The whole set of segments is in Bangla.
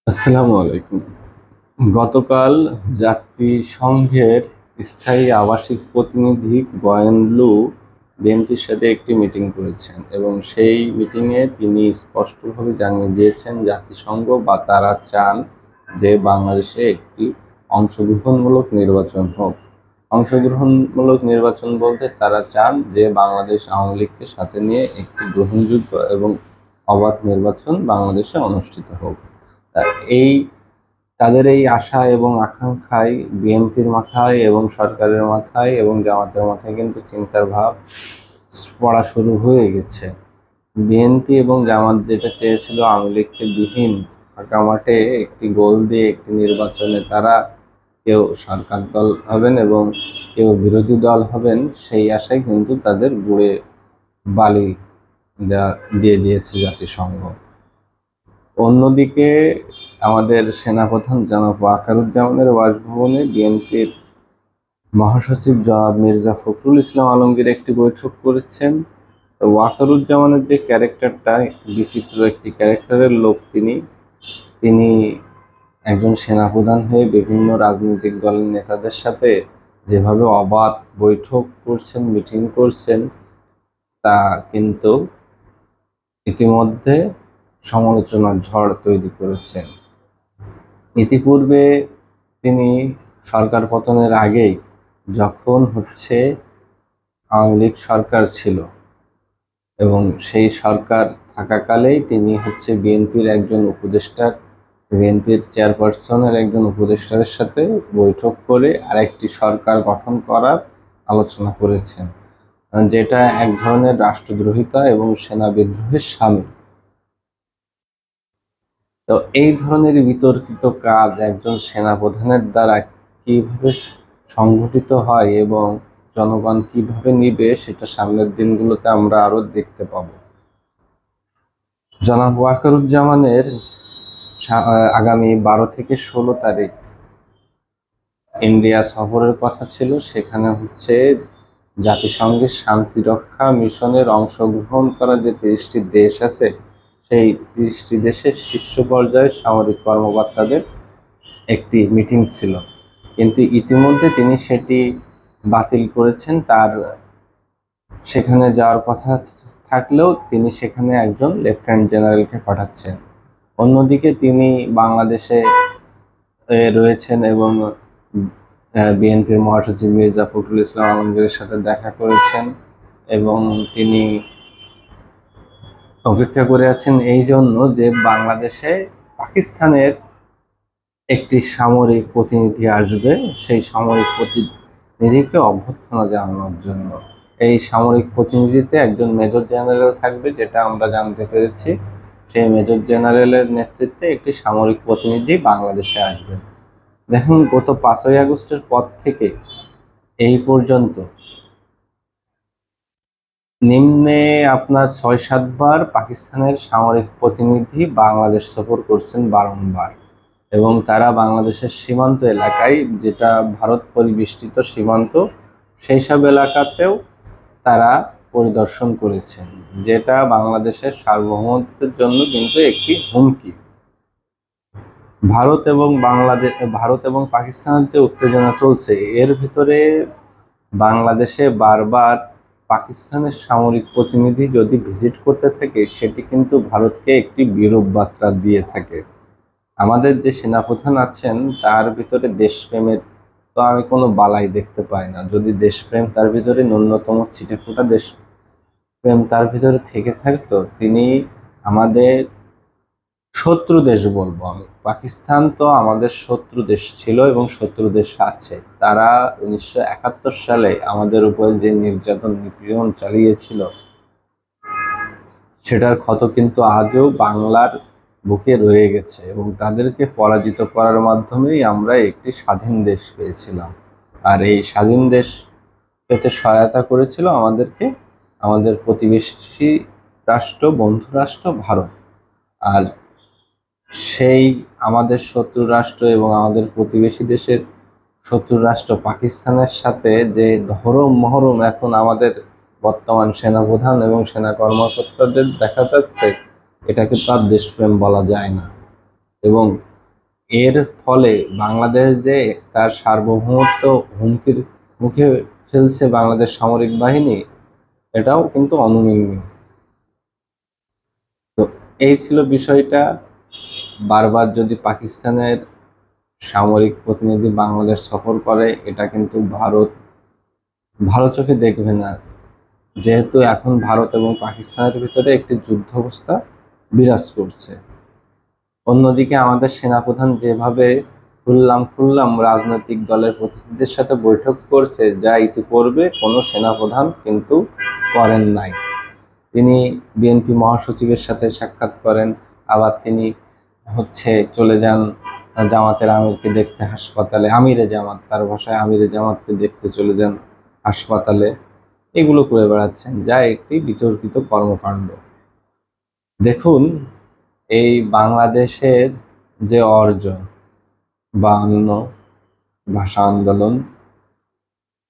আসসালামু আলাইকুম। গতকাল জাতিসংঘের স্থায়ী আবাসিক প্রতিনিধি গয়েন লু বিএনপির সাথে একটি মিটিং করেছেন এবং সেই মিটিংয়ে তিনি স্পষ্টভাবে জানিয়ে দিয়েছেন জাতিসংঘ বা তারা চান যে বাংলাদেশে একটি অংশগ্রহণমূলক নির্বাচন হোক। অংশগ্রহণমূলক নির্বাচন বলতে তারা চান যে বাংলাদেশ আওয়ামী লীগকে সাথে নিয়ে একটি গ্রহণযোগ্য এবং অবাধ নির্বাচন বাংলাদেশে অনুষ্ঠিত হোক। তা এই তাদের এই আশা এবং আকাঙ্ক্ষায় বিএনপির মাথায় এবং সরকারের মাথায় এবং জামাতের মাথায় কিন্তু চিন্তার ভাব পড়া শুরু হয়ে গেছে। বিএনপি এবং জামাত যেটা চেয়েছিল আওয়ামী লীগকে বিহীন ফাঁকা মাঠে একটি গোল দিয়ে একটি নির্বাচনে তারা কেউ সরকার দল হবেন এবং কেউ বিরোধী দল হবেন, সেই আশায় কিন্তু তাদের বুড়ে বালি দিয়ে দিয়েছে জাতিসংঘ। অন্যদিকে আমাদের সেনাপ্রধান জনাব ওয়াকারুজ্জামানের বাসভবনে বিএনপির মহাসচিব জনাব মির্জা ফখরুল ইসলাম আলমগীর একটি বৈঠক করেছেন। ওয়াকারুজ্জামানের যে ক্যারেক্টারটা বিচিত্র একটি ক্যারেক্টারের লোক, তিনি একজন সেনাপ্রধান হয়ে বিভিন্ন রাজনৈতিক দলের নেতাদের সাথে যেভাবে অবাধ বৈঠক করছেন, মিটিং করছেন, তা কিন্তু ইতিমধ্যে সমালোচনার ঝড় তৈরি করেছেন। ইতিপূর্বে তিনি সরকার পতনের আগেই যখন আওয়ামী লীগ সরকার ছিল এবং সেই সরকার থাকাকালেই তিনি বিএনপির একজন উপদেষ্টা, বিএনপির চেয়ারপারসনের একজন উপদেষ্টার সাথে বৈঠক করে আরেকটি সরকার গঠন করার আলোচনা করেছেন, যেটা এক ধরনের রাষ্ট্রদ্রোহিতা এবং সেনা বিদ্রোহের শামিল। তো এই ধরনের বিতর্কিত কাজ একজন সেনাপ্রধানের দ্বারা কিভাবে সংঘটিত হয় এবং জনগণ কিভাবে নিবে, সেটা সামনের দিনগুলোতে আমরা আরো দেখতে পাব। জনাব ওয়াকারুজ্জামানের আগামী 12 থেকে 16 তারিখ ইন্ডিয়া সফরের কথা ছিল। সেখানে জাতিসংঘের শান্তি রক্ষা মিশনের অংশগ্রহণ করা যে 30টি দেশ আছে, সেই 30টি দেশের শীর্ষ পর্যায়ের সামরিক কর্মকর্তাদের একটি মিটিং ছিল, কিন্তু ইতিমধ্যে তিনি সেটি বাতিল করেছেন। তার সেখানে যাওয়ার কথা থাকলেও তিনি সেখানে একজন লেফটেন্যান্ট জেনারেলকে পাঠাচ্ছেন। অন্যদিকে তিনি বাংলাদেশে রয়েছেন এবং বিএনপির মহাসচিব মির্জা ফখরুল ইসলাম আলমগীরের সাথে দেখা করেছেন এবং তিনি অপেক্ষা করে আছেন এই জন্য যে বাংলাদেশে পাকিস্তানের একটি সামরিক প্রতিনিধি আসবে, সেই সামরিক প্রতিনিধিকে অভ্যর্থনা জানানোর জন্য। এই সামরিক প্রতিনিধিতে একজন মেজর জেনারেল থাকবে, যেটা আমরা জানতে পেরেছি। সেই মেজর জেনারেলের নেতৃত্বে একটি সামরিক প্রতিনিধি বাংলাদেশে আসবে। দেখুন, গত 5ই আগস্টের পর থেকে এই পর্যন্ত নিম্নে আপনার 6-7 বার পাকিস্তানের সামরিক প্রতিনিধি বাংলাদেশ সফর করছেন বারংবার, এবং তারা বাংলাদেশের সীমান্ত এলাকায়, যেটা ভারত পরিবেষ্টিত সীমান্ত, সেই সব এলাকাতেও তারা পরিদর্শন করেছেন, যেটা বাংলাদেশের সার্বভৌমত্বের জন্য কিন্তু একটি হুমকি। ভারত এবং পাকিস্তানের যে উত্তেজনা চলছে, এর ভিতরে বাংলাদেশে বারবার পাকিস্তানের সামরিক প্রতিনিধি যদি ভিজিট করতে থাকে, সেটি কিন্তু ভারতকে একটি বিরূপ বার্তা দিয়ে থাকে। আমাদের যে সেনাপ্রধান আছেন, তার ভিতরে দেশপ্রেমের তো আমি কোনো বালাই দেখতে পাই না। যদি দেশপ্রেম তার ভিতরে ন্যূনতম ছিটেফোঁটা দেশপ্রেম তার ভিতরে থেকে থাকতো, তিনি আমাদের শত্রু দেশ বলবো আমি, পাকিস্তান তো আমাদের শত্রু দেশ ছিল এবং শত্রু দেশ আছে। তারা 1971 সালে আমাদের উপরে যে নির্যাতন নিপীড়ন চালিয়েছিল, সেটার ক্ষত কিন্তু আজও বাংলার বুকে রয়ে গেছে, এবং তাদেরকে পরাজিত করার মাধ্যমেই আমরা একটি স্বাধীন দেশ পেয়েছিলাম। আর এই স্বাধীন দেশ পেতে সহায়তা করেছিল আমাদেরকে আমাদের প্রতিবেশী রাষ্ট্র, বন্ধু রাষ্ট্র ভারত। আর সেই আমাদের শত্রু রাষ্ট্র এবং আমাদের প্রতিবেশী দেশের শত্রু রাষ্ট্র পাকিস্তানের সাথে যে ধরম মহরম এখন আমাদের বর্তমান সেনাপ্রধান এবং সেনা কর্মকর্তাদের দেখা যাচ্ছে, এটাকে তার দেশপ্রেম বলা যায় না। এবং এর ফলে বাংলাদেশ যে তার সার্বভৌমত্ব হুমকির মুখে ফেলছে বাংলাদেশ সামরিক বাহিনী, এটাও কিন্তু অনুমেয়। তো এই ছিল বিষয়টা। বারবার যদি পাকিস্তানের সামরিক প্রতিনিধি বাংলাদেশ সফর করে, এটা কিন্তু ভারত ভালো চোখে দেখবে না, যেহেতু এখন ভারত এবং পাকিস্তানের ভিতরে একটি যুদ্ধ অবস্থা বিরাজ করছে। অন্যদিকে আমাদের সেনাপ্রধান যেভাবে খুল্লাম রাজনৈতিক দলের প্রতিনিধিদের সাথে বৈঠক করছে, যা ইতিপূর্বে কোনো সেনাপ্রধান কিন্তু করেন নাই। তিনি বিএনপি মহাসচিবের সাথে সাক্ষাৎ করেন, আবার তিনি চলে যান জামাতের আমিরকে দেখতে হাসপাতালে, আমিরে জামাত, তার ভাষায় আমিরে জামাতকে দেখতে চলে যান হাসপাতালে। এগুলো করে বেড়াচ্ছেন, যা একটি বিতর্কিত কর্মকাণ্ড। দেখুন, এই বাংলাদেশের যে অর্জন, 52 ভাষা আন্দোলন,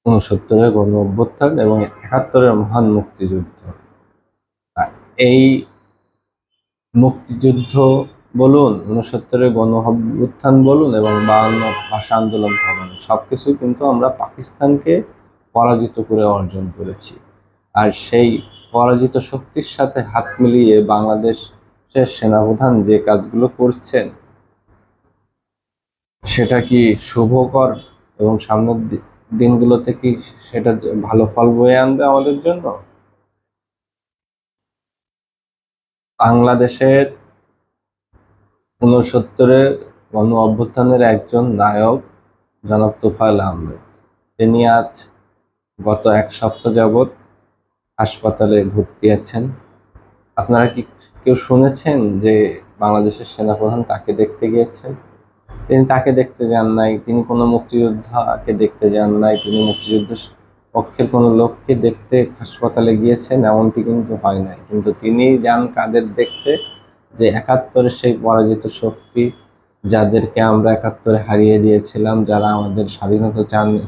69-এর গণ অভ্যুত্থান এবং 71-এর মহান মুক্তিযুদ্ধ, এই মুক্তিযুদ্ধ বলুন, 69-এর গণ অভ্যুত্থান বলুন এবং 52 ভাষা আন্দোলন বলুন, সবকিছু কিন্তু আমরা পাকিস্তানকে পরাজিত করে অর্জন করেছি। আর সেই পরাজিত শক্তির সাথে হাত মিলিয়ে বাংলাদেশের সেনাপ্রধান যে কাজগুলো করছেন, সেটা কি শুভকর? এবং সামনের দিনগুলোতে কি সেটা ভালো ফল বয়ে আনবে আমাদের জন্য? বাংলাদেশের 69-এর গণ অভ্যুত্থানের একজন নায়ক জনাব তোফায়েল আহমেদ, তিনি আজ গত 1 সপ্তাহ যাবৎ হাসপাতালে ভর্তি আছেন। আপনারা কি কেউ শুনেছেন যে বাংলাদেশের সেনাপ্রধান তাকে দেখতে গিয়েছেন? তিনি তাকে দেখতে যান নাই, তিনি কোনো মুক্তিযোদ্ধাকে দেখতে যান নাই, তিনি মুক্তিযুদ্ধের পক্ষের কোনো লোককে দেখতে হাসপাতালে গিয়েছেন, এমনটি কিন্তু হয় নাই। কিন্তু তিনি যান কাদের দেখতে? যে 71-এর সেই পরাজিত শক্তি, যাদেরকে আমরা 71-এ হারিয়ে দিয়েছিলাম, যারা আমাদের স্বাধীনতা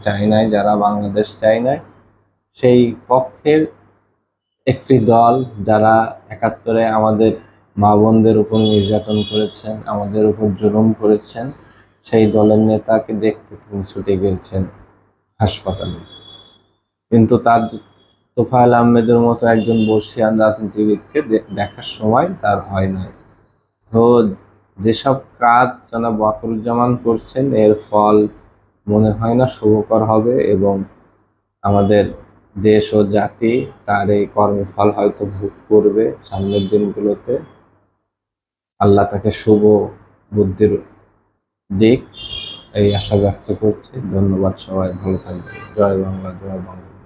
চায় নাই, যারা বাংলাদেশ চায় নাই, সেই পক্ষের একটি দল, যারা 71-এ আমাদের মা বোনদের উপর নির্যাতন করেছেন, আমাদের উপর জুলুম করেছেন, সেই দলের নেতাকে দেখতে তিনি ছুটে গিয়েছেন হাসপাতালে। কিন্তু তার তোফায়েল আহমেদের মতো একজন বর্ষিয়ান রাজনীতিবিদকে দেখার সময় তার হয় নাই। তো যেসব কাজ জনাব ওয়াকারুজ্জামান করছেন, এর ফল মনে হয় না শুভকর হবে, এবং আমাদের দেশ ও জাতি তার এই কর্মফল হয়তো ভোগ করবে সামনের দিনগুলোতে। আল্লাহ তাকে শুভ বুদ্ধির দিক, এই আশা ব্যক্ত করছি। ধন্যবাদ, সবাই ভালো থাকবেন। জয় বাংলা, জয় বাংলা।